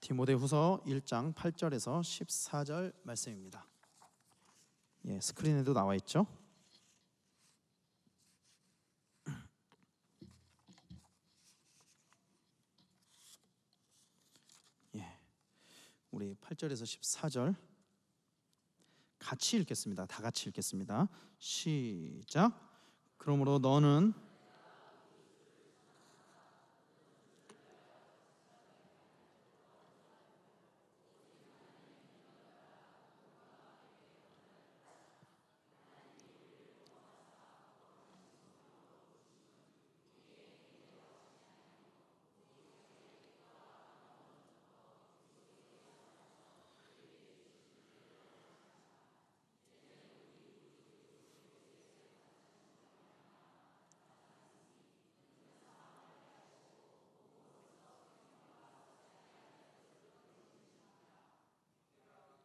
디모데후서 1장 8절에서 14절 말씀입니다. 스크린에도 나와 있죠? 우리 8절에서 14절 같이 읽겠습니다. 다 같이 읽겠습니다. 시작. 그러므로 너는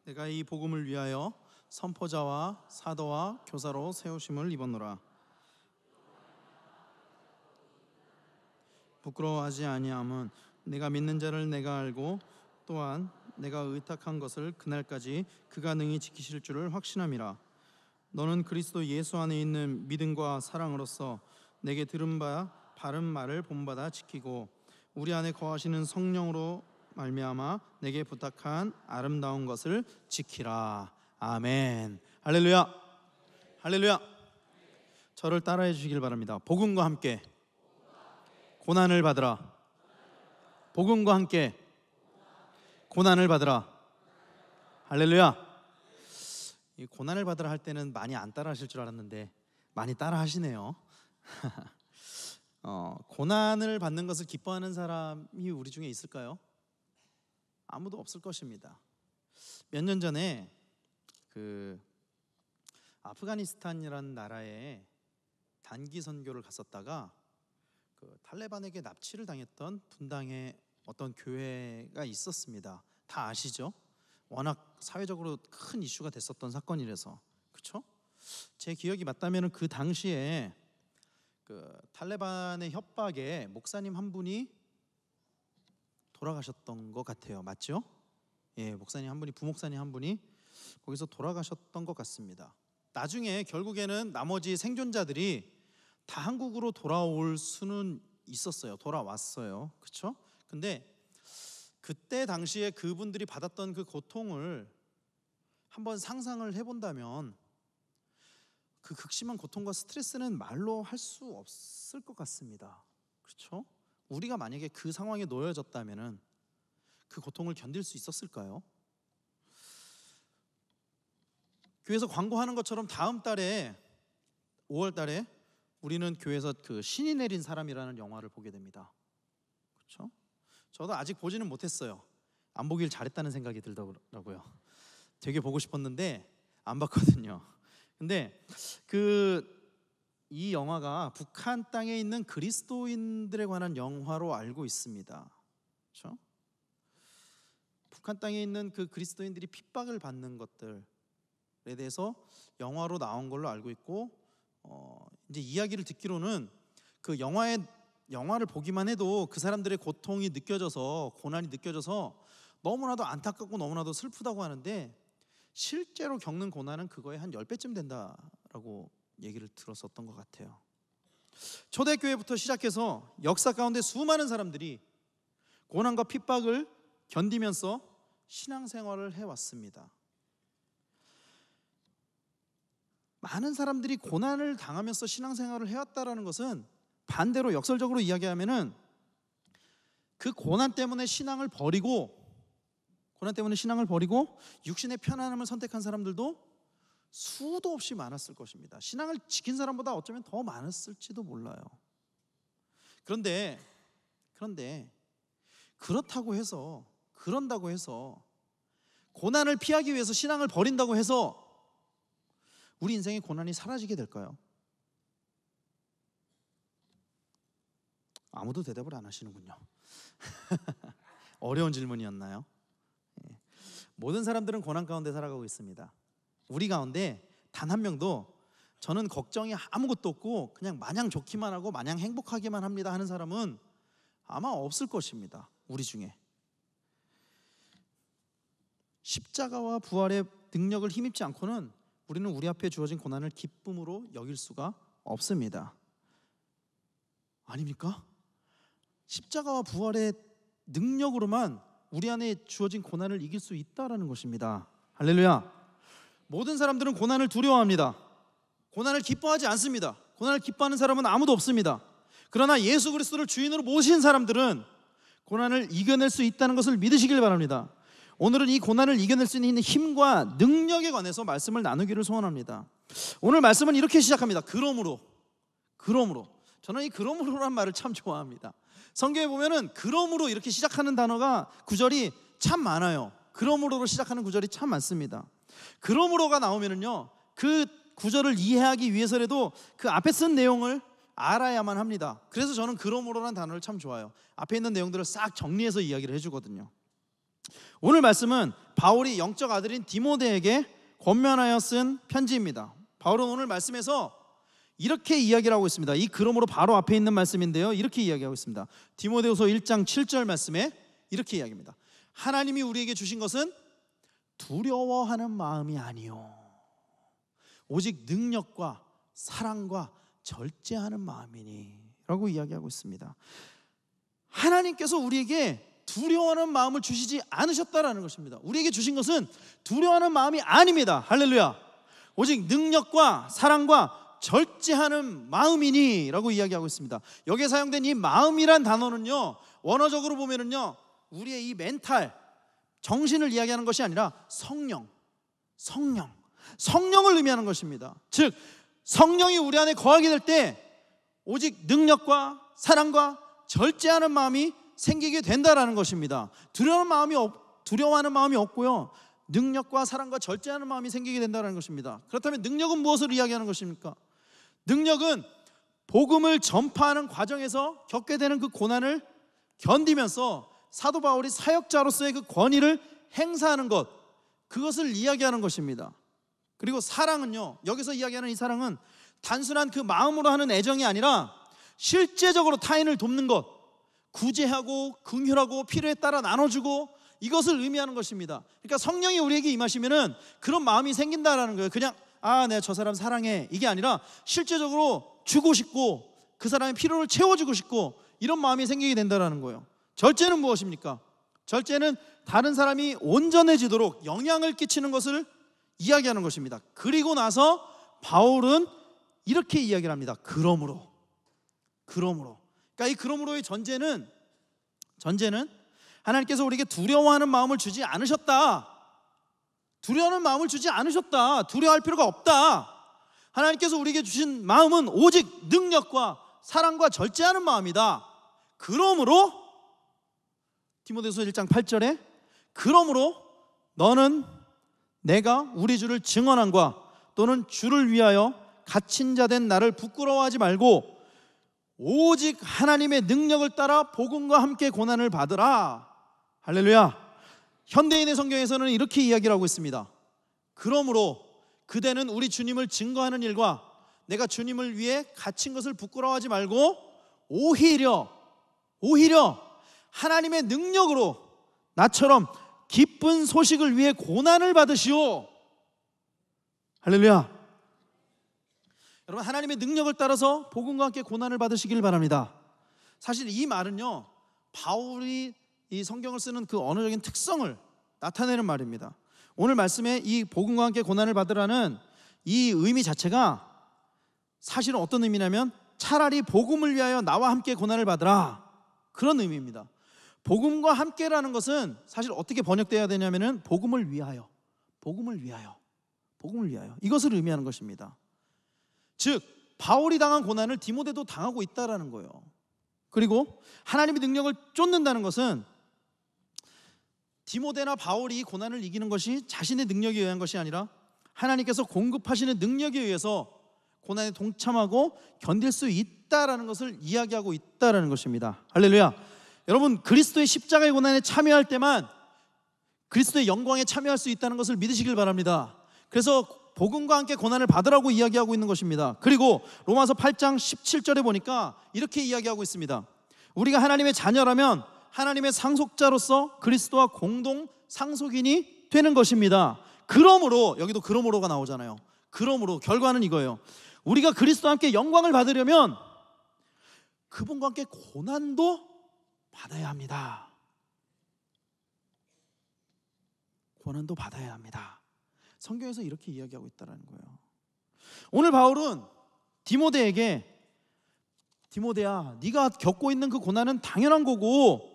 내가 이 복음을 위하여 선포자와 사도와 교사로 세우심을 입었노라. 부끄러워하지 아니함은 내가 믿는 자를 내가 알고 또한 내가 의탁한 것을 그날까지 그가 능히 지키실 줄을 확신함이라. 너는 그리스도 예수 안에 있는 믿음과 사랑으로서 내게 들은 바 바른 말을 본받아 지키고 우리 안에 거하시는 성령으로 말미암아 내게 부탁한 아름다운 것을 지키라. 아멘. 할렐루야. 할렐루야. 저를 따라해 주시길 바랍니다. 복음과 함께 고난을 받으라. 복음과 함께 고난을 받으라. 할렐루야. 이 고난을 받으라 할 때는 많이 안 따라 하실 줄 알았는데 많이 따라 하시네요. 고난을 받는 것을 기뻐하는 사람이 우리 중에 있을까요? 아무도 없을 것입니다. 몇 년 전에 아프가니스탄이라는 나라에 단기 선교를 갔었다가 탈레반에게 납치를 당했던 분당에 어떤 교회가 있었습니다. 다 아시죠? 워낙 사회적으로 큰 이슈가 됐었던 사건이라서. 그렇죠? 제 기억이 맞다면 그 당시에 탈레반의 협박에 목사님 한 분이 돌아가셨던 것 같아요. 맞죠? 목사님 한 분이, 부목사님 한 분이 거기서 돌아가셨던 것 같습니다. 나중에 결국에는 나머지 생존자들이 다 한국으로 돌아올 수는 있었어요. 돌아왔어요. 그렇죠? 근데 그때 당시에 그분들이 받았던 그 고통을 한번 상상을 해본다면 그 극심한 고통과 스트레스는 말로 할 수 없을 것 같습니다. 그렇죠? 우리가 만약에 그 상황에 놓여졌다면 그 고통을 견딜 수 있었을까요? 교회에서 광고하는 것처럼 다음 달에 5월 달에 우리는 교회에서 신이 내린 사람이라는 영화를 보게 됩니다. 그렇죠? 저도 아직 보지는 못했어요. 안 보길 잘했다는 생각이 들더라고요. 되게 보고 싶었는데 안 봤거든요. 근데 이 영화가 북한 땅에 있는 그리스도인들에 관한 영화로 알고 있습니다. 그렇죠? 북한 땅에 있는 그 그리스도인들이 핍박을 받는 것들에 대해서 영화로 나온 걸로 알고 있고, 이제 이야기를 듣기로는 그 영화를 보기만 해도 그 사람들의 고통이 느껴져서, 고난이 느껴져서 너무나도 안타깝고 너무나도 슬프다고 하는데 실제로 겪는 고난은 그거의 한 10배쯤 된다라고 얘기를 들었었던 것 같아요. 초대교회부터 시작해서 역사 가운데 수많은 사람들이 고난과 핍박을 견디면서 신앙생활을 해왔습니다. 많은 사람들이 고난을 당하면서 신앙생활을 해왔다라는 것은 반대로 역설적으로 이야기하면은 그 고난 때문에 신앙을 버리고 육신의 편안함을 선택한 사람들도 수도 없이 많았을 것입니다. 신앙을 지킨 사람보다 어쩌면 더 많았을지도 몰라요. 그런데 그런다고 해서 고난을 피하기 위해서 신앙을 버린다고 해서 우리 인생의 고난이 사라지게 될까요? 아무도 대답을 안 하시는군요. 어려운 질문이었나요? 모든 사람들은 고난 가운데 살아가고 있습니다. 우리 가운데 단 한 명도 저는 걱정이 아무것도 없고 그냥 마냥 좋기만 하고 마냥 행복하기만 합니다 하는 사람은 아마 없을 것입니다. 우리 중에. 십자가와 부활의 능력을 힘입지 않고는 우리는 우리 앞에 주어진 고난을 기쁨으로 여길 수가 없습니다. 아닙니까? 십자가와 부활의 능력으로만 우리 안에 주어진 고난을 이길 수 있다라는 것입니다. 할렐루야. 모든 사람들은 고난을 두려워합니다. 고난을 기뻐하지 않습니다. 고난을 기뻐하는 사람은 아무도 없습니다. 그러나 예수 그리스도를 주인으로 모신 사람들은 고난을 이겨낼 수 있다는 것을 믿으시길 바랍니다. 오늘은 이 고난을 이겨낼 수 있는 힘과 능력에 관해서 말씀을 나누기를 소원합니다. 오늘 말씀은 이렇게 시작합니다. 그러므로. 저는 이 그러므로란 말을 참 좋아합니다. 성경에 보면은 그러므로 이렇게 시작하는 단어가 구절이 참 많아요. 그러므로로 시작하는 구절이 참 많습니다. 그러므로가 나오면은요, 그 구절을 이해하기 위해서라도 그 앞에 쓴 내용을 알아야만 합니다. 그래서 저는 그러므로란 단어를 참 좋아해요. 앞에 있는 내용들을 싹 정리해서 이야기를 해주거든요. 오늘 말씀은 바울이 영적 아들인 디모데에게 권면하여 쓴 편지입니다. 바울은 오늘 말씀에서 이렇게 이야기를 하고 있습니다. 이 그러므로 바로 앞에 있는 말씀인데요, 이렇게 이야기하고 있습니다. 디모데후서 1장 7절 말씀에 이렇게 이야기합니다. 하나님이 우리에게 주신 것은 두려워하는 마음이 아니요 오직 능력과 사랑과 절제하는 마음이니 라고 이야기하고 있습니다. 하나님께서 우리에게 두려워하는 마음을 주시지 않으셨다라는 것입니다. 우리에게 주신 것은 두려워하는 마음이 아닙니다. 할렐루야. 오직 능력과 사랑과 절제하는 마음이니 라고 이야기하고 있습니다. 여기에 사용된 이 마음이란 단어는요, 원어적으로 보면은요, 우리의 이 멘탈, 정신을 이야기하는 것이 아니라 성령을 의미하는 것입니다. 즉 성령이 우리 안에 거하게 될 때 오직 능력과 사랑과 절제하는 마음이 생기게 된다라는 것입니다. 두려워하는 마음이 없고요, 능력과 사랑과 절제하는 마음이 생기게 된다는 것입니다. 그렇다면 능력은 무엇을 이야기하는 것입니까? 능력은 복음을 전파하는 과정에서 겪게 되는 그 고난을 견디면서 사도 바울이 사역자로서의 그 권위를 행사하는 것, 그것을 이야기하는 것입니다. 그리고 사랑은요, 여기서 이야기하는 이 사랑은 단순한 그 마음으로 하는 애정이 아니라 실제적으로 타인을 돕는 것, 구제하고 긍휼하고 필요에 따라 나눠주고, 이것을 의미하는 것입니다. 그러니까 성령이 우리에게 임하시면은 그런 마음이 생긴다라는 거예요. 그냥 내가 저 사람 사랑해, 이게 아니라 실제적으로 주고 싶고 그 사람의 필요를 채워주고 싶고, 이런 마음이 생기게 된다라는 거예요. 절제는 무엇입니까? 절제는 다른 사람이 온전해지도록 영향을 끼치는 것을 이야기하는 것입니다. 그리고 나서 바울은 이렇게 이야기를 합니다. 그러므로. 그러니까 이 그러므로의 전제는 하나님께서 우리에게 두려워하는 마음을 주지 않으셨다. 두려워할 필요가 없다. 하나님께서 우리에게 주신 마음은 오직 능력과 사랑과 절제하는 마음이다. 그러므로 디모데후서 1장 8절에 그러므로 너는 내가 우리 주를 증언함과 또는 주를 위하여 갇힌 자 된 나를 부끄러워하지 말고 오직 하나님의 능력을 따라 복음과 함께 고난을 받으라. 할렐루야. 현대인의 성경에서는 이렇게 이야기를 하고 있습니다. 그러므로 그대는 우리 주님을 증거하는 일과 내가 주님을 위해 갇힌 것을 부끄러워하지 말고 오히려 하나님의 능력으로 나처럼 기쁜 소식을 위해 고난을 받으시오. 할렐루야. 여러분, 하나님의 능력을 따라서 복음과 함께 고난을 받으시길 바랍니다. 사실 이 말은요, 바울이 이 성경을 쓰는 그 언어적인 특성을 나타내는 말입니다. 오늘 말씀에 이 복음과 함께 고난을 받으라는 이 의미 자체가 사실은 어떤 의미냐면 차라리 복음을 위하여 나와 함께 고난을 받으라, 그런 의미입니다. 복음과 함께라는 것은 사실 어떻게 번역되어야 되냐면은 복음을 위하여 이것을 의미하는 것입니다. 즉 바울이 당한 고난을 디모데도 당하고 있다라는 거예요. 그리고 하나님의 능력을 쫓는다는 것은 디모데나 바울이 고난을 이기는 것이 자신의 능력에 의한 것이 아니라 하나님께서 공급하시는 능력에 의해서 고난에 동참하고 견딜 수 있다라는 것을 이야기하고 있다라는 것입니다. 할렐루야. 여러분, 그리스도의 십자가의 고난에 참여할 때만 그리스도의 영광에 참여할 수 있다는 것을 믿으시길 바랍니다. 그래서 복음과 함께 고난을 받으라고 이야기하고 있는 것입니다. 그리고 로마서 8장 17절에 보니까 이렇게 이야기하고 있습니다. 우리가 하나님의 자녀라면 하나님의 상속자로서 그리스도와 공동 상속인이 되는 것입니다. 그러므로, 여기도 그러므로가 나오잖아요. 그러므로 결과는 이거예요. 우리가 그리스도와 함께 영광을 받으려면 그분과 함께 고난도 받아야 합니다. 고난도 받아야 합니다. 성경에서 이렇게 이야기하고 있다는 거예요. 오늘 바울은 디모데에게, 디모데야, 네가 겪고 있는 그 고난은 당연한 거고,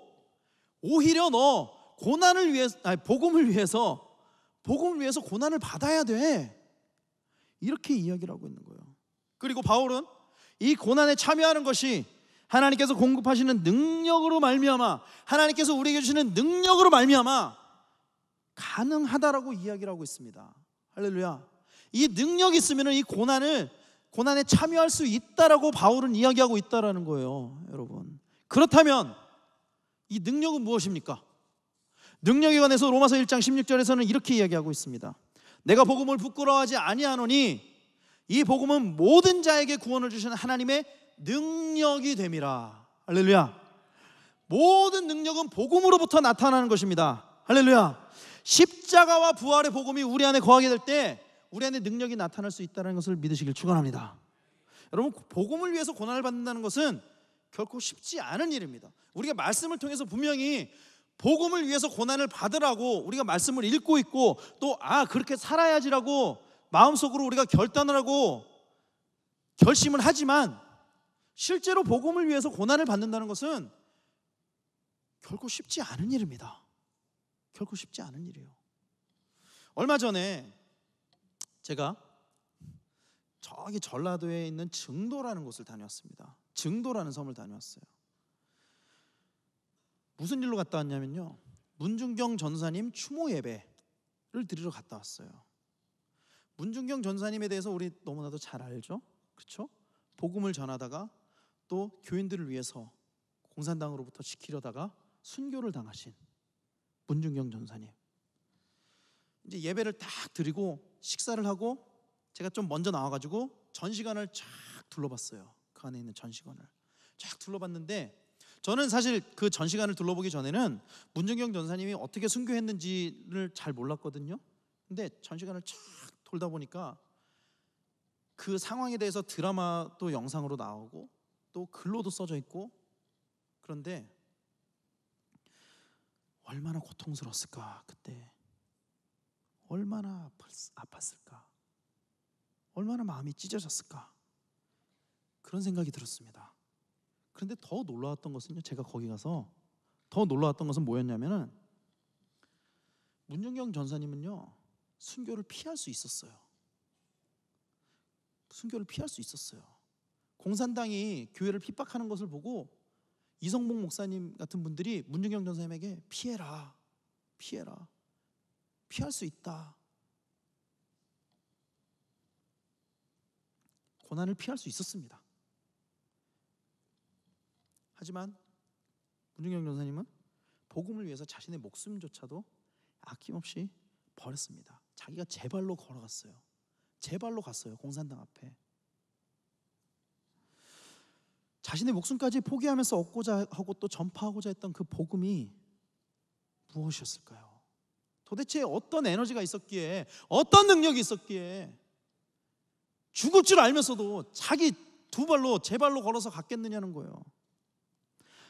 오히려 너 고난을 위해서, 복음을 위해서 고난을 받아야 돼, 이렇게 이야기를 하고 있는 거예요. 그리고 바울은 이 고난에 참여하는 것이 하나님께서 공급하시는 능력으로 말미암아, 하나님께서 우리에게 주시는 능력으로 말미암아 가능하다라고 이야기를 하고 있습니다. 할렐루야. 이 능력이 있으면 이 고난에 참여할 수 있다라고 바울은 이야기하고 있다라는 거예요, 여러분. 그렇다면 이 능력은 무엇입니까? 능력에 관해서 로마서 1장 16절에서는 이렇게 이야기하고 있습니다. 내가 복음을 부끄러워하지 아니하노니 이 복음은 모든 자에게 구원을 주시는 하나님의 능력이 됨이라. 할렐루야. 모든 능력은 복음으로부터 나타나는 것입니다. 할렐루야. 십자가와 부활의 복음이 우리 안에 거하게 될 때 우리 안에 능력이 나타날 수 있다는 것을 믿으시길 축원합니다. 여러분, 복음을 위해서 고난을 받는다는 것은 결코 쉽지 않은 일입니다. 우리가 말씀을 통해서 분명히 복음을 위해서 고난을 받으라고 우리가 말씀을 읽고 있고, 또 그렇게 살아야지라고 마음속으로 우리가 결단을 하고 결심을 하지만, 실제로 복음을 위해서 고난을 받는다는 것은 결코 쉽지 않은 일입니다. 결코 쉽지 않은 일이에요. 얼마 전에 제가 저기 전라도에 있는 증도라는 곳을 다녀왔습니다. 증도라는 섬을 다녀왔어요. 무슨 일로 갔다 왔냐면요, 문중경 전사님 추모 예배를 드리러 갔다 왔어요. 문중경 전사님에 대해서 우리 너무나도 잘 알죠? 그렇죠? 복음을 전하다가 또 교인들을 위해서 공산당으로부터 지키려다가 순교를 당하신 문중경 전사님. 이제 예배를 딱 드리고 식사를 하고 제가 좀 먼저 나와가지고 전시관을 쫙 둘러봤어요. 그 안에 있는 전시관을 쫙 둘러봤는데, 저는 사실 그 전시관을 둘러보기 전에는 문중경 전사님이 어떻게 순교했는지를 잘 몰랐거든요. 근데 전시관을 쫙 돌다 보니까 그 상황에 대해서 드라마도 영상으로 나오고 또 글로도 써져 있고, 그런데 얼마나 고통스러웠을까, 그때 얼마나 아팠을까, 얼마나 마음이 찢어졌을까, 그런 생각이 들었습니다. 그런데 더 놀라웠던 것은요, 제가 거기 가서 더 놀라웠던 것은 뭐였냐면은, 문중경 전사님은요 순교를 피할 수 있었어요. 순교를 피할 수 있었어요. 공산당이 교회를 핍박하는 것을 보고 이성복 목사님 같은 분들이 문중경 전사님에게 피해라, 피할 수 있다, 고난을 피할 수 있었습니다. 하지만 문중경 전사님은 복음을 위해서 자신의 목숨조차도 아낌없이 버렸습니다. 자기가 제 발로 걸어갔어요. 제 발로 갔어요, 공산당 앞에. 자신의 목숨까지 포기하면서 얻고자 하고 또 전파하고자 했던 그 복음이 무엇이었을까요? 도대체 어떤 에너지가 있었기에, 어떤 능력이 있었기에 죽을 줄 알면서도 자기 두 발로, 제 발로 걸어서 갔겠느냐는 거예요.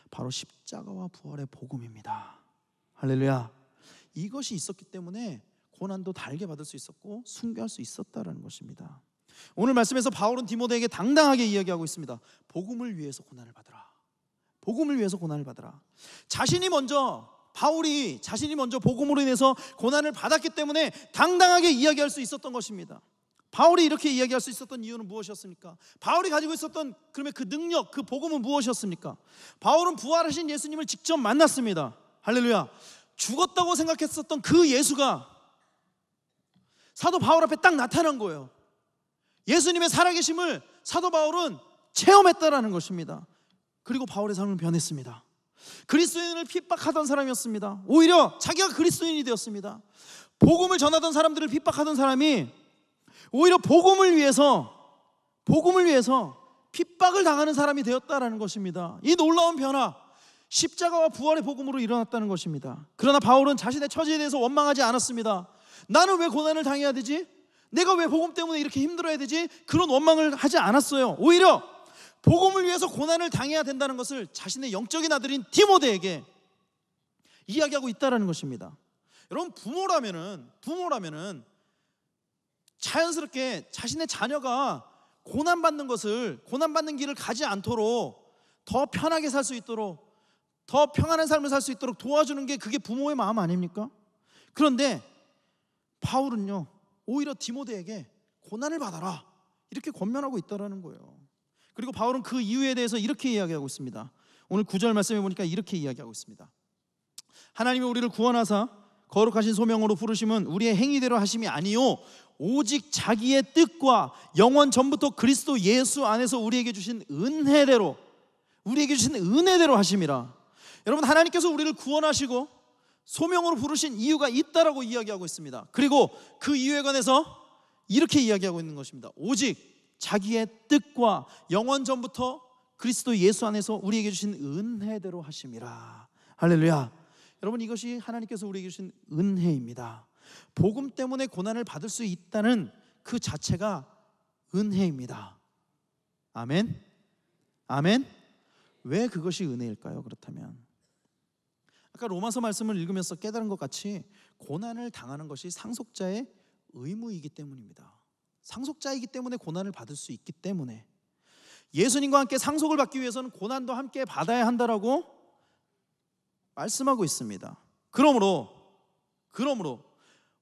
바로 십자가와 부활의 복음입니다. 할렐루야. 이것이 있었기 때문에 고난도 달게 받을 수 있었고 순교할 수 있었다라는 것입니다. 오늘 말씀에서 바울은 디모데에게 당당하게 이야기하고 있습니다. 복음을 위해서 고난을 받으라. 복음을 위해서 고난을 받으라. 바울이 자신이 먼저 복음으로 인해서 고난을 받았기 때문에 당당하게 이야기할 수 있었던 것입니다. 바울이 이렇게 이야기할 수 있었던 이유는 무엇이었습니까? 바울이 가지고 있었던 그러면 그 능력, 그 복음은 무엇이었습니까? 바울은 부활하신 예수님을 직접 만났습니다. 할렐루야. 죽었다고 생각했었던 그 예수가 사도 바울 앞에 딱 나타난 거예요. 예수님의 살아계심을 사도 바울은 체험했다라는 것입니다. 그리고 바울의 삶은 변했습니다. 그리스도인을 핍박하던 사람이었습니다. 오히려 자기가 그리스도인이 되었습니다. 복음을 전하던 사람들을 핍박하던 사람이 오히려 복음을 위해서 핍박을 당하는 사람이 되었다라는 것입니다. 이 놀라운 변화, 십자가와 부활의 복음으로 일어났다는 것입니다. 그러나 바울은 자신의 처지에 대해서 원망하지 않았습니다. 나는 왜 고난을 당해야 되지? 내가 왜 복음 때문에 이렇게 힘들어야 되지? 그런 원망을 하지 않았어요. 오히려 복음을 위해서 고난을 당해야 된다는 것을 자신의 영적인 아들인 디모데에게 이야기하고 있다는 것입니다. 여러분, 부모라면은 자연스럽게 자신의 자녀가 고난받는 길을 가지 않도록 더 편하게 살 수 있도록, 더 평안한 삶을 살 수 있도록 도와주는 게 그게 부모의 마음 아닙니까? 그런데 바울은요, 오히려 디모데에게 고난을 받아라 이렇게 권면하고 있다는 거예요. 그리고 바울은 그 이유에 대해서 이렇게 이야기하고 있습니다. 오늘 9절 말씀해 보니까 이렇게 이야기하고 있습니다. 하나님이 우리를 구원하사 거룩하신 소명으로 부르심은 우리의 행위대로 하심이 아니요 오직 자기의 뜻과 영원 전부터 그리스도 예수 안에서 우리에게 주신 은혜대로 하심이라. 여러분, 하나님께서 우리를 구원하시고 소명으로 부르신 이유가 있다라고 이야기하고 있습니다. 그리고 그 이유에 관해서 이렇게 이야기하고 있는 것입니다. 오직 자기의 뜻과 영원 전부터 그리스도 예수 안에서 우리에게 주신 은혜대로 하심이라. 할렐루야. 여러분, 이것이 하나님께서 우리에게 주신 은혜입니다. 복음 때문에 고난을 받을 수 있다는 그 자체가 은혜입니다. 아멘. 아멘. 왜 그것이 은혜일까요? 그렇다면 아까 로마서 말씀을 읽으면서 깨달은 것 같이 고난을 당하는 것이 상속자의 의무이기 때문입니다. 상속자이기 때문에 고난을 받을 수 있기 때문에, 예수님과 함께 상속을 받기 위해서는 고난도 함께 받아야 한다라고 말씀하고 있습니다. 그러므로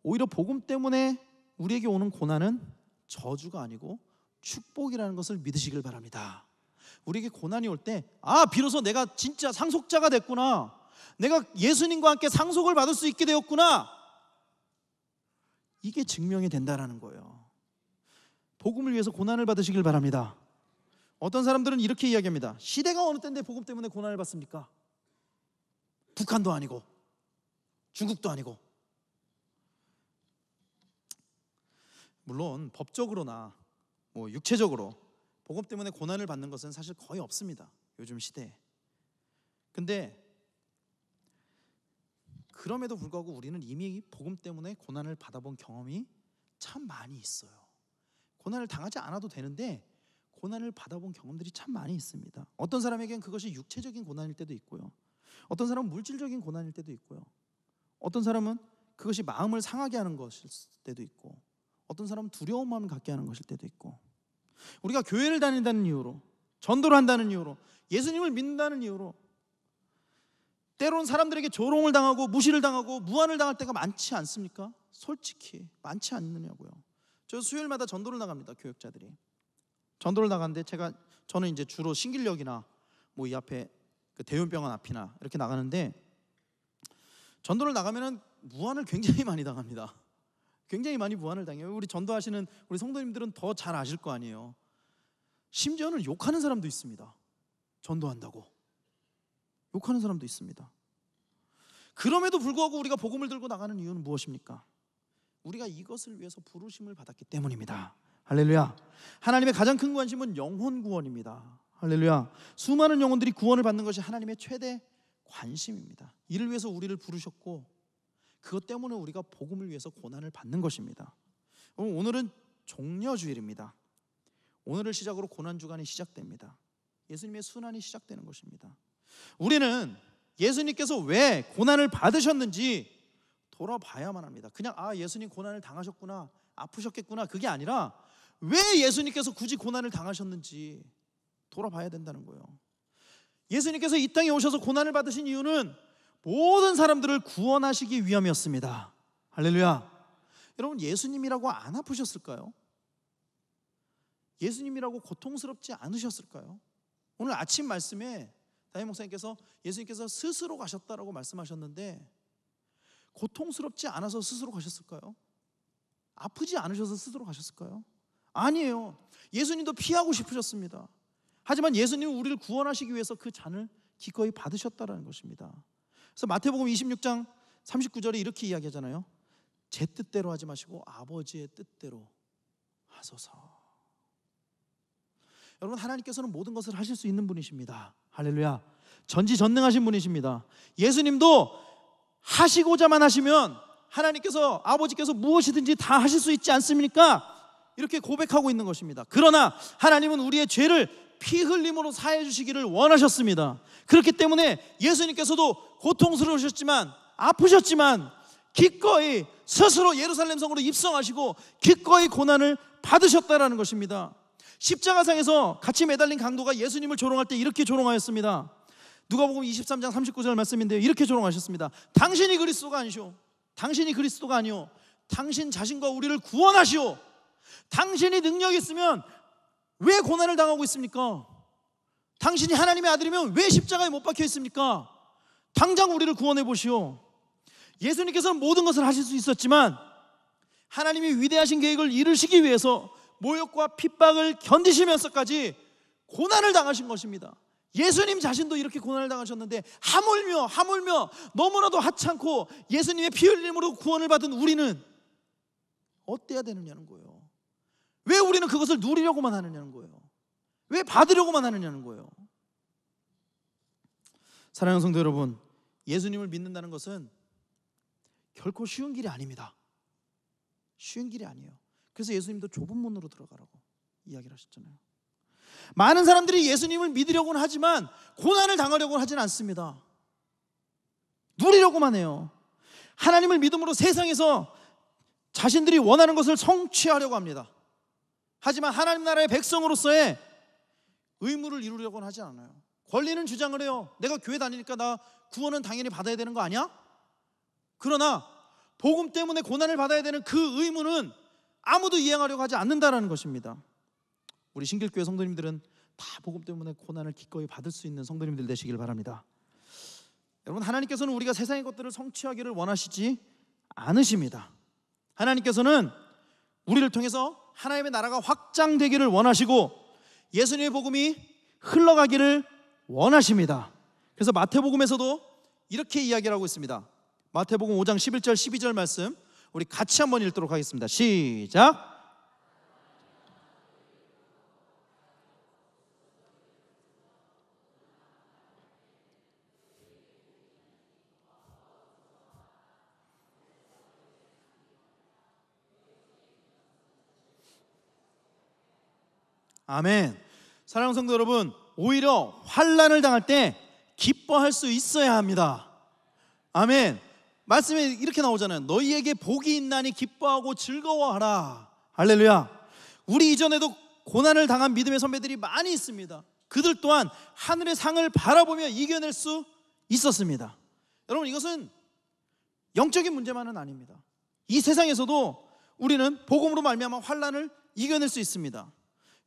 오히려 복음 때문에 우리에게 오는 고난은 저주가 아니고 축복이라는 것을 믿으시길 바랍니다. 우리에게 고난이 올 때, 비로소 내가 진짜 상속자가 됐구나, 내가 예수님과 함께 상속을 받을 수 있게 되었구나, 이게 증명이 된다는 거예요. 복음을 위해서 고난을 받으시길 바랍니다. 어떤 사람들은 이렇게 이야기합니다. 시대가 어느 때인데 복음 때문에 고난을 받습니까? 북한도 아니고 중국도 아니고. 물론 법적으로나 육체적으로 복음 때문에 고난을 받는 것은 사실 거의 없습니다, 요즘 시대에. 근데 그럼에도 불구하고 우리는 이미 복음 때문에 고난을 받아본 경험이 참 많이 있어요. 고난을 당하지 않아도 되는데 고난을 받아본 경험들이 참 많이 있습니다. 어떤 사람에겐 그것이 육체적인 고난일 때도 있고요, 어떤 사람은 물질적인 고난일 때도 있고요, 어떤 사람은 그것이 마음을 상하게 하는 것일 때도 있고, 어떤 사람은 두려운 마음을 갖게 하는 것일 때도 있고, 우리가 교회를 다닌다는 이유로, 전도를 한다는 이유로, 예수님을 믿는다는 이유로 때로는 사람들에게 조롱을 당하고 무시를 당하고 무안을 당할 때가 많지 않습니까? 솔직히 많지 않느냐고요. 저 수요일마다 전도를 나갑니다. 교역자들이 전도를 나가는데 저는 이제 주로 신길역이나 이 앞에 그 대윤병원 앞이나 이렇게 나가는데, 전도를 나가면은 무안을 굉장히 많이 당합니다. 굉장히 많이 무안을 당해요. 우리 전도하시는 우리 성도님들은 더 잘 아실 거 아니에요. 심지어는 욕하는 사람도 있습니다. 전도한다고 욕하는 사람도 있습니다. 그럼에도 불구하고 우리가 복음을 들고 나가는 이유는 무엇입니까? 우리가 이것을 위해서 부르심을 받았기 때문입니다. 할렐루야. 하나님의 가장 큰 관심은 영혼 구원입니다. 할렐루야. 수많은 영혼들이 구원을 받는 것이 하나님의 최대 관심입니다. 이를 위해서 우리를 부르셨고, 그것 때문에 우리가 복음을 위해서 고난을 받는 것입니다. 오늘은 종려주일입니다. 오늘을 시작으로 고난주간이 시작됩니다. 예수님의 순환이 시작되는 것입니다. 우리는 예수님께서 왜 고난을 받으셨는지 돌아봐야만 합니다. 그냥 예수님 고난을 당하셨구나, 아프셨겠구나, 그게 아니라 왜 예수님께서 굳이 고난을 당하셨는지 돌아봐야 된다는 거예요. 예수님께서 이 땅에 오셔서 고난을 받으신 이유는 모든 사람들을 구원하시기 위함이었습니다. 할렐루야. 여러분, 예수님이라고 안 아프셨을까요? 예수님이라고 고통스럽지 않으셨을까요? 오늘 아침 말씀에 담임 목사님께서 예수님께서 스스로 가셨다라고 말씀하셨는데, 고통스럽지 않아서 스스로 가셨을까요? 아프지 않으셔서 스스로 가셨을까요? 아니에요. 예수님도 피하고 싶으셨습니다. 하지만 예수님은 우리를 구원하시기 위해서 그 잔을 기꺼이 받으셨다라는 것입니다. 그래서 마태복음 26장 39절에 이렇게 이야기하잖아요. 제 뜻대로 하지 마시고 아버지의 뜻대로 하소서. 여러분, 하나님께서는 모든 것을 하실 수 있는 분이십니다. 할렐루야. 전지전능하신 분이십니다. 예수님도 하시고자만 하시면 하나님께서, 아버지께서 무엇이든지 다 하실 수 있지 않습니까? 이렇게 고백하고 있는 것입니다. 그러나 하나님은 우리의 죄를 피 흘림으로 사해 주시기를 원하셨습니다. 그렇기 때문에 예수님께서도 고통스러우셨지만, 아프셨지만 기꺼이 스스로 예루살렘 성으로 입성하시고 기꺼이 고난을 받으셨다라는 것입니다. 십자가상에서 같이 매달린 강도가 예수님을 조롱할 때 이렇게 조롱하였습니다. 누가복음 23장 39절 말씀인데요, 이렇게 조롱하셨습니다. 당신이 그리스도가 아니시오. 당신이 그리스도가 아니오. 당신 자신과 우리를 구원하시오. 당신이 능력이 있으면 왜 고난을 당하고 있습니까? 당신이 하나님의 아들이면 왜 십자가에 못 박혀 있습니까? 당장 우리를 구원해 보시오. 예수님께서는 모든 것을 하실 수 있었지만 하나님이 위대하신 계획을 이루시기 위해서 모욕과 핍박을 견디시면서까지 고난을 당하신 것입니다. 예수님 자신도 이렇게 고난을 당하셨는데 하물며 너무나도 하찮고 예수님의 피 흘림으로 구원을 받은 우리는 어때야 되느냐는 거예요. 왜 우리는 그것을 누리려고만 하느냐는 거예요. 왜 받으려고만 하느냐는 거예요. 사랑하는 성도 여러분, 예수님을 믿는다는 것은 결코 쉬운 길이 아닙니다. 쉬운 길이 아니에요. 그래서 예수님도 좁은 문으로 들어가라고 이야기를 하셨잖아요. 많은 사람들이 예수님을 믿으려고는 하지만 고난을 당하려고는 하진 않습니다. 누리려고만 해요. 하나님을 믿음으로 세상에서 자신들이 원하는 것을 성취하려고 합니다. 하지만 하나님 나라의 백성으로서의 의무를 이루려고는 하지 않아요. 권리는 주장을 해요. 내가 교회 다니니까 나 구원은 당연히 받아야 되는 거 아니야? 그러나 복음 때문에 고난을 받아야 되는 그 의무는 아무도 이행하려고 하지 않는다라는 것입니다. 우리 신길교회 성도님들은 다 복음 때문에 고난을 기꺼이 받을 수 있는 성도님들 되시길 바랍니다. 여러분, 하나님께서는 우리가 세상의 것들을 성취하기를 원하시지 않으십니다. 하나님께서는 우리를 통해서 하나님의 나라가 확장되기를 원하시고 예수님의 복음이 흘러가기를 원하십니다. 그래서 마태복음에서도 이렇게 이야기를 하고 있습니다. 마태복음 5장 11절 12절 말씀 우리 같이 한번 읽도록 하겠습니다. 시작. 아멘. 사랑하는 성도 여러분, 오히려 환난을 당할 때 기뻐할 수 있어야 합니다. 아멘. 말씀에 이렇게 나오잖아요. 너희에게 복이 있나니 기뻐하고 즐거워하라. 할렐루야. 우리 이전에도 고난을 당한 믿음의 선배들이 많이 있습니다. 그들 또한 하늘의 상을 바라보며 이겨낼 수 있었습니다. 여러분, 이것은 영적인 문제만은 아닙니다. 이 세상에서도 우리는 복음으로 말미암아 환난을 이겨낼 수 있습니다.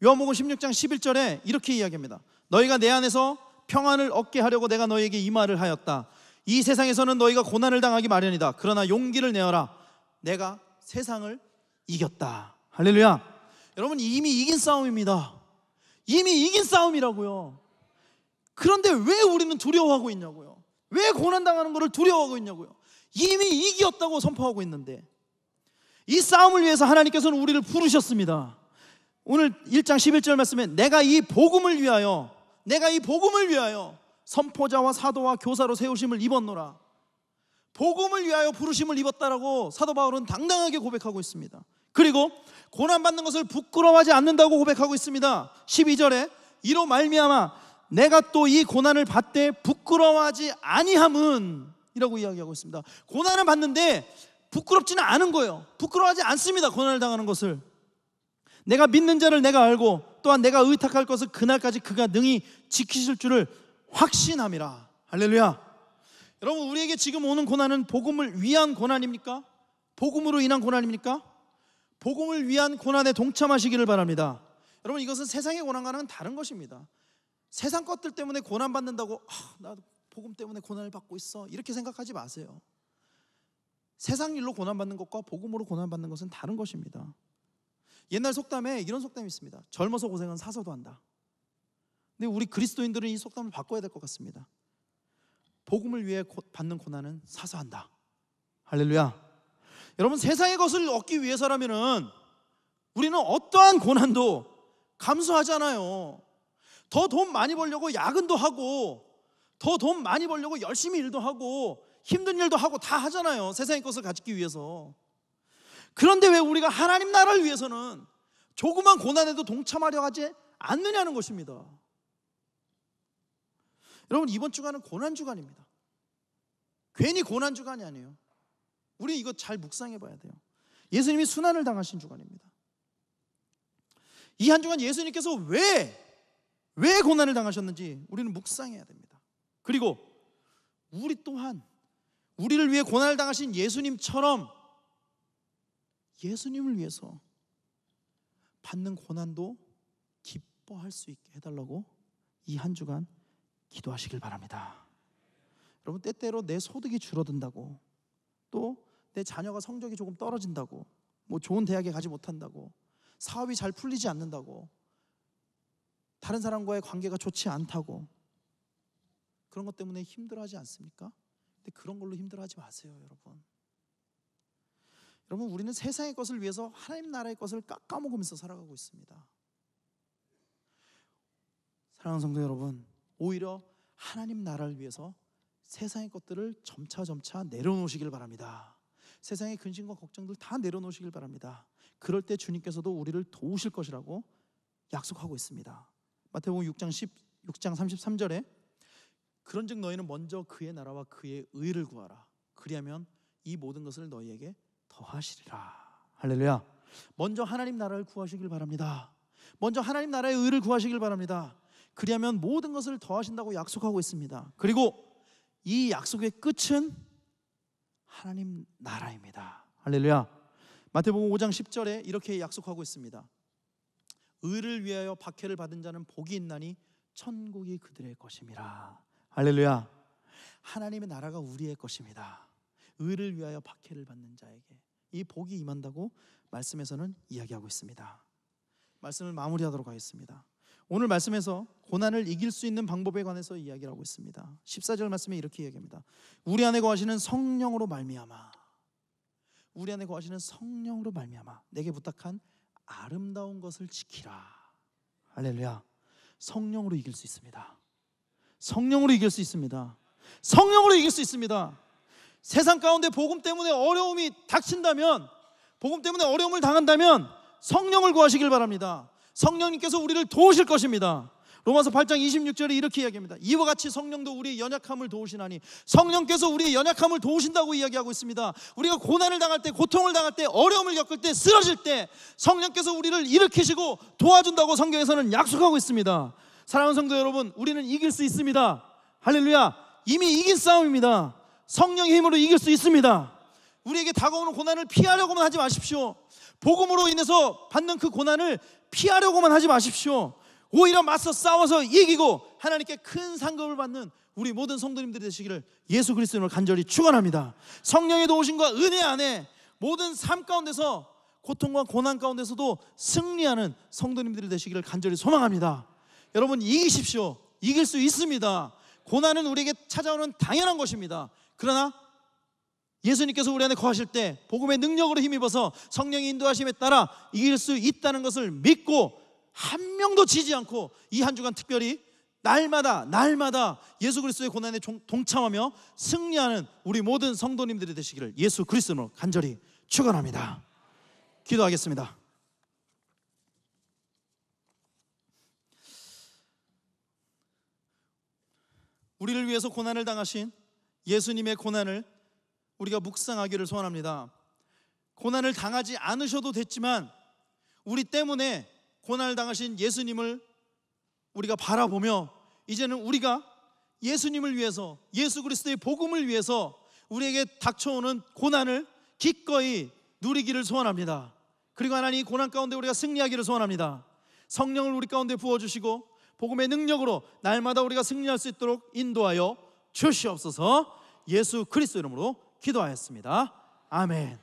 요한복음 16장 11절에 이렇게 이야기합니다. 너희가 내 안에서 평안을 얻게 하려고 내가 너희에게 이 말을 하였다. 이 세상에서는 너희가 고난을 당하기 마련이다. 그러나 용기를 내어라. 내가 세상을 이겼다. 할렐루야. 여러분, 이미 이긴 싸움입니다. 이미 이긴 싸움이라고요. 그런데 왜 우리는 두려워하고 있냐고요. 왜 고난당하는 것을 두려워하고 있냐고요. 이미 이겼다고 선포하고 있는데, 이 싸움을 위해서 하나님께서는 우리를 부르셨습니다. 오늘 1장 11절 말씀에 내가 이 복음을 위하여 선포자와 사도와 교사로 세우심을 입었노라. 복음을 위하여 부르심을 입었다라고 사도 바울은 당당하게 고백하고 있습니다. 그리고 고난받는 것을 부끄러워하지 않는다고 고백하고 있습니다. 12절에 이로 말미암아 내가 또 이 고난을 받되 부끄러워하지 아니함은 이라고 이야기하고 있습니다. 고난을 받는데 부끄럽지는 않은 거예요. 부끄러워하지 않습니다. 고난을 당하는 것을. 내가 믿는 자를 내가 알고 또한 내가 의탁할 것을 그날까지 그가 능히 지키실 줄을 확신함이라. 할렐루야. 여러분, 우리에게 지금 오는 고난은 복음을 위한 고난입니까? 복음으로 인한 고난입니까? 복음을 위한 고난에 동참하시기를 바랍니다. 여러분, 이것은 세상의 고난과는 다른 것입니다. 세상 것들 때문에 고난받는다고 나 복음 때문에 고난을 받고 있어 이렇게 생각하지 마세요. 세상 일로 고난받는 것과 복음으로 고난받는 것은 다른 것입니다. 옛날 속담에 이런 속담이 있습니다. 젊어서 고생은 사서도 한다. 근데 우리 그리스도인들은 이 속담을 바꿔야 될 것 같습니다. 복음을 위해 받는 고난은 사서한다. 할렐루야. 여러분, 세상의 것을 얻기 위해서라면은 우리는 어떠한 고난도 감수하잖아요. 더 돈 많이 벌려고 야근도 하고 더 돈 많이 벌려고 열심히 일도 하고 힘든 일도 하고 다 하잖아요, 세상의 것을 가지기 위해서. 그런데 왜 우리가 하나님 나라를 위해서는 조그만 고난에도 동참하려 하지 않느냐는 것입니다. 여러분, 이번 주간은 고난주간입니다. 괜히 고난주간이 아니에요. 우리 이거 잘 묵상해 봐야 돼요. 예수님이 순환을 당하신 주간입니다. 이 한 주간 예수님께서 왜 고난을 당하셨는지 우리는 묵상해야 됩니다. 그리고 우리 또한 우리를 위해 고난을 당하신 예수님처럼 예수님을 위해서 받는 고난도 기뻐할 수 있게 해달라고 이 한 주간 기도하시길 바랍니다. 여러분, 때때로 내 소득이 줄어든다고, 또 내 자녀가 성적이 조금 떨어진다고, 뭐 좋은 대학에 가지 못한다고, 사업이 잘 풀리지 않는다고, 다른 사람과의 관계가 좋지 않다고, 그런 것 때문에 힘들어하지 않습니까? 근데 그런 걸로 힘들어하지 마세요, 여러분. 여러분, 우리는 세상의 것을 위해서 하나님 나라의 것을 깎아먹으면서 살아가고 있습니다. 사랑하는 성도 여러분, 오히려 하나님 나라를 위해서 세상의 것들을 점차 내려놓으시길 바랍니다. 세상의 근심과 걱정들 다 내려놓으시길 바랍니다. 그럴 때 주님께서도 우리를 도우실 것이라고 약속하고 있습니다. 마태복음 6장 33절에 그런즉 너희는 먼저 그의 나라와 그의 의를 구하라. 그리하면 이 모든 것을 너희에게 더하시리라. 할렐루야. 먼저 하나님 나라를 구하시길 바랍니다. 먼저 하나님 나라의 의를 구하시길 바랍니다. 그리하면 모든 것을 더하신다고 약속하고 있습니다. 그리고 이 약속의 끝은 하나님 나라입니다. 할렐루야. 마태복음 5장 10절에 이렇게 약속하고 있습니다. 의를 위하여 박해를 받은 자는 복이 있나니 천국이 그들의 것임이라. 할렐루야. 하나님의 나라가 우리의 것입니다. 의를 위하여 박해를 받는 자에게 이 복이 임한다고 말씀에서는 이야기하고 있습니다. 말씀을 마무리하도록 하겠습니다. 오늘 말씀에서 고난을 이길 수 있는 방법에 관해서 이야기를 하고 있습니다. 14절 말씀에 이렇게 이야기합니다. 우리 안에 거하시는 성령으로 말미암아, 우리 안에 거하시는 성령으로 말미암아 내게 부탁한 아름다운 것을 지키라. 할렐루야. 성령으로 이길 수 있습니다. 성령으로 이길 수 있습니다. 성령으로 이길 수 있습니다. 세상 가운데 복음 때문에 어려움이 닥친다면, 복음 때문에 어려움을 당한다면 성령을 구하시길 바랍니다. 성령님께서 우리를 도우실 것입니다. 로마서 8장 26절에 이렇게 이야기합니다. 이와 같이 성령도 우리의 연약함을 도우시나니, 성령께서 우리의 연약함을 도우신다고 이야기하고 있습니다. 우리가 고난을 당할 때, 고통을 당할 때, 어려움을 겪을 때, 쓰러질 때 성령께서 우리를 일으키시고 도와준다고 성경에서는 약속하고 있습니다. 사랑하는 성도 여러분, 우리는 이길 수 있습니다. 할렐루야. 이미 이긴 싸움입니다. 성령의 힘으로 이길 수 있습니다. 우리에게 다가오는 고난을 피하려고만 하지 마십시오. 복음으로 인해서 받는 그 고난을 피하려고만 하지 마십시오. 오히려 맞서 싸워서 이기고 하나님께 큰 상급을 받는 우리 모든 성도님들이 되시기를 예수 그리스도로 간절히 축원합니다. 성령의 도우심과 은혜 안에 모든 삶 가운데서, 고통과 고난 가운데서도 승리하는 성도님들이 되시기를 간절히 소망합니다. 여러분, 이기십시오. 이길 수 있습니다. 고난은 우리에게 찾아오는 당연한 것입니다. 그러나 예수님께서 우리 안에 거하실 때 복음의 능력으로 힘입어서 성령의 인도하심에 따라 이길 수 있다는 것을 믿고 한 명도 지지 않고 이 한 주간 특별히 날마다 예수 그리스도의 고난에 동참하며 승리하는 우리 모든 성도님들이 되시기를 예수 그리스도로 간절히 축원합니다. 기도하겠습니다. 우리를 위해서 고난을 당하신 예수님의 고난을 우리가 묵상하기를 소원합니다. 고난을 당하지 않으셔도 됐지만 우리 때문에 고난을 당하신 예수님을 우리가 바라보며 이제는 우리가 예수님을 위해서, 예수 그리스도의 복음을 위해서 우리에게 닥쳐오는 고난을 기꺼이 누리기를 소원합니다. 그리고 하나님, 이 고난 가운데 우리가 승리하기를 소원합니다. 성령을 우리 가운데 부어주시고 복음의 능력으로 날마다 우리가 승리할 수 있도록 인도하여 주시옵소서. 예수 그리스도 이름으로 기도하였습니다. 아멘.